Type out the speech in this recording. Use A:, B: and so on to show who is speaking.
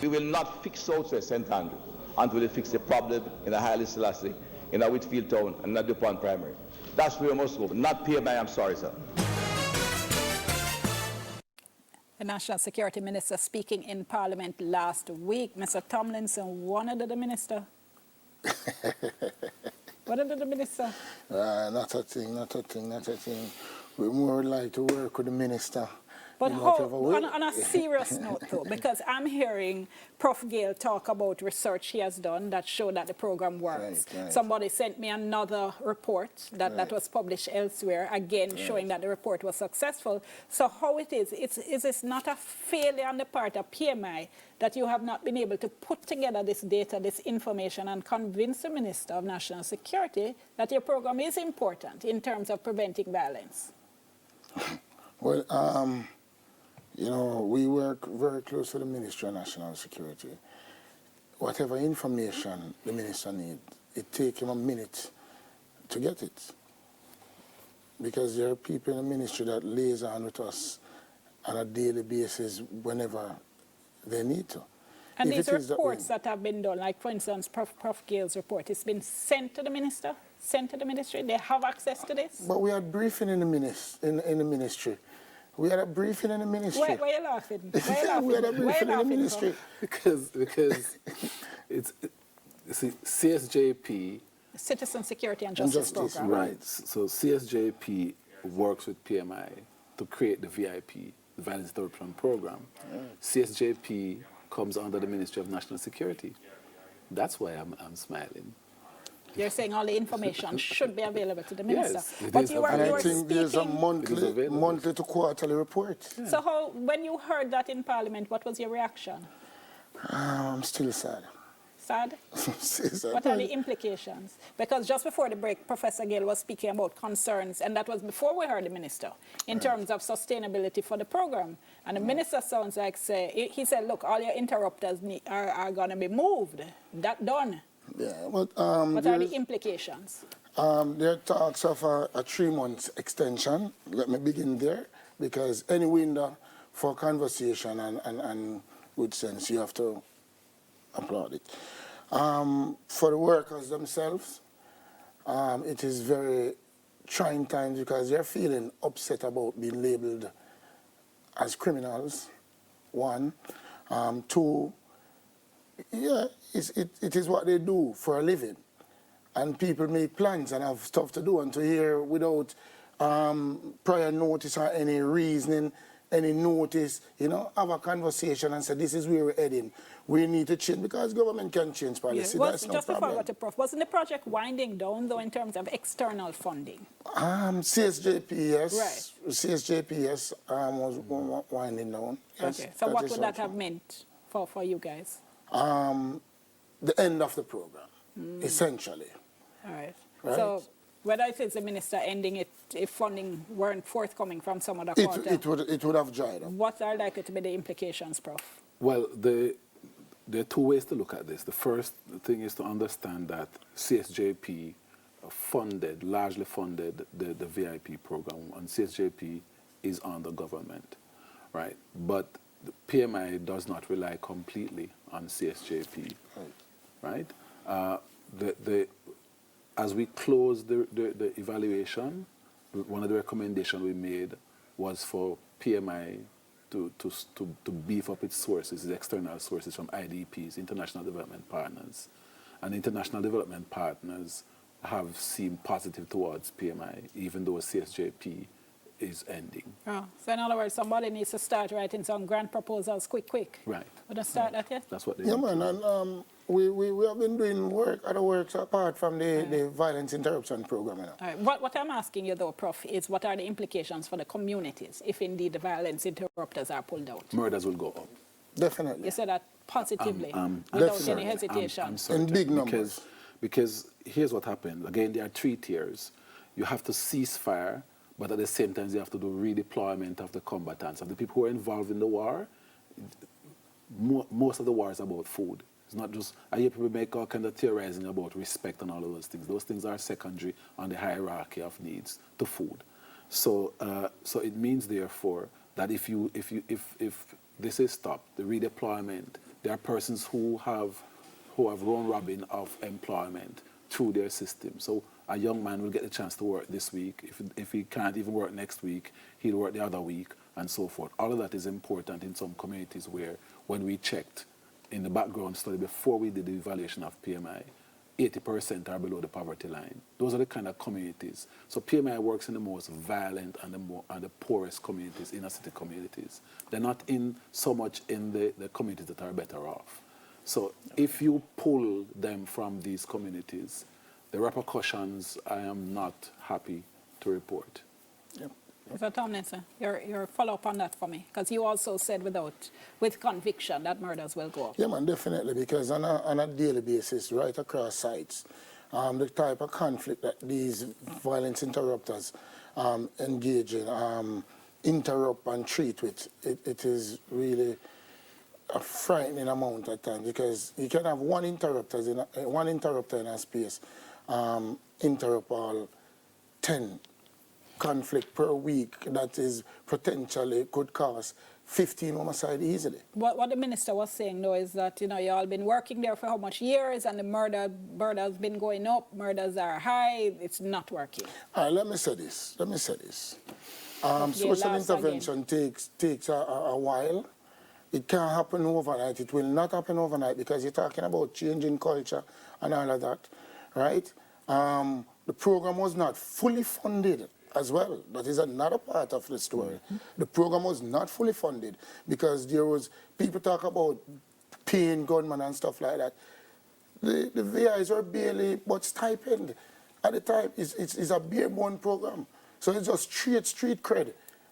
A: We will not fix Southwest St. Andrew until we fix the problem in the Haile Selassie, in a Whitfield Town, and not DuPont Primary. That's where we must go. Not PMI, I'm sorry, sir.
B: The National Security Minister speaking in Parliament last week. Mr. Tomlinson, what did the minister? What did the minister?
C: Not a thing. We more like to work with the minister.
B: But on a serious note, though, because I'm hearing Prof. Gale talk about research he has done that showed that the program works.
C: Right.
B: Somebody sent me another report that was published elsewhere, again showing that the report was successful. So how it is this not a failure on the part of PMI that you have not been able to put together this data, this information, and convince the Minister of National Security that your program is important in terms of preventing violence?
C: Well, you know, we work very close with the Ministry of National Security. Whatever information the minister needs, it takes him a minute to get it. Because there are people in the ministry that liaison with us on a daily basis whenever they need to.
B: And these reports that have been done, like for instance, Prof. Gale's report, it's been sent to the minister, sent to the ministry, they have access to this?
C: But we had briefing in the ministry. We had a briefing in the ministry.
B: Why are you laughing? Why are you laughing?
C: We had a briefing in the ministry.
D: Because it's see, CSJP...
B: Citizen Security and Justice Program.
D: Right. So CSJP works with PMI to create the VIP, the Violence Interruption Program. CSJP comes under the Ministry of National Security. That's why I'm smiling.
B: You're saying all the information should be available to the minister.
D: Yes,
B: but you
C: and
B: are
C: I think there's a monthly to quarterly report.
B: Yeah. So when you heard that in Parliament, what was your reaction?
C: I'm still sad.
B: Sad? What are the implications? Because just before the break, Professor Gale was speaking about concerns, and that was before we heard the minister, in terms of sustainability for the program. And the minister sounds like, he said, look, all your interrupters are going to be moved. That done.
C: Yeah, but
B: what are the implications?
C: There are talks of a 3-month extension. Let me begin there, because any window for conversation and good sense, you have to applaud it. For the workers themselves, it is very trying times because they're feeling upset about being labeled as criminals, 1. 2, yeah, it is what they do for a living. And people make plans and have stuff to do, and to hear without prior notice or any reasoning, any notice, you know, have a conversation and say, this is where we're heading. We need to change, because government can change policy.
B: Yeah.
C: That's no
B: just
C: problem.
B: before I got to Prof, wasn't the project winding down, though, in terms of external funding?
C: CSJP, yes.
B: Right.
C: CSJP, yes, was winding down. Yes,
B: okay, so what would that have meant for you guys?
C: The end of the program, essentially.
B: All right.
C: Right.
B: So whether it is the minister ending it, if funding weren't forthcoming from some other quarter,
C: it would have dried up.
B: what are likely to be the implications, Prof?
D: Well, there are 2 ways to look at this. The first thing is to understand that CSJP largely funded the VIP program, and CSJP is under government, right? But the PMI does not rely completely on CSJP, right? As we close the evaluation, one of the recommendations we made was for PMI to beef up its sources, its external sources from IDPs, International Development Partners. And international development partners have seemed positive towards PMI, even though CSJP is ending.
B: Oh, so in other words, somebody needs to start writing some grant proposals quick.
D: Right.
B: We don't start that yet?
D: That's what they
C: Yeah, man, and we have been doing other works apart from the violence interruption program. You know.
B: All right. What I'm asking you, though, Prof, is what are the implications for the communities if indeed the violence interrupters are pulled out?
D: Murders will go up.
C: Definitely.
B: You said that positively, without any hesitation.
D: I'm certain,
C: in big numbers.
D: Because here's what happened. Again, there are 3 tiers. You have to cease fire, but at the same time, you have to do redeployment of the combatants. And the people who are involved in the war, most of the war is about food. It's not just, I hear people make all kind of theorizing about respect and all of those things. Those things are secondary on the hierarchy of needs to food. So it means, therefore, that if this is stopped, the redeployment, There are persons who have round robin of employment through their system. So a young man will get the chance to work this week. If he can't even work next week, he'll work the other week, and so forth. All of that is important in some communities where, when we checked in the background study before we did the evaluation of PMI, 80% are below the poverty line. Those are the kind of communities. So PMI works in the most violent and the poorest communities, inner city communities. They're not in so much in the communities that are better off. So if you pull them from these communities, the repercussions, I am not happy to report.
C: Yep.
B: Mr. Tomlinson, your follow-up on that for me, because you also said with conviction that murders will go up.
C: Yeah, man, definitely, because on a daily basis, right across sites, the type of conflict that these violence interrupters engage in, interrupt and treat with, it is really a frightening amount at times, because you can have one interrupter in a space interrupt all 10 conflict per week that is potentially could cause 15 homicide easily.
B: What the minister was saying, though, is that, you all been working there for how much years, and the murder has been going up, murders are high, it's not working.
C: All right, let me say this. Social intervention takes a while. It can't happen overnight. It will not happen overnight, because you're talking about changing culture and all of that, right? The program was not fully funded as well. That is another part of the story. Mm-hmm. The program was not fully funded because there was, people talk about paying gunmen and stuff like that. The VIs were barely, but stipend at the time is a bare bone program. So it's just street cred.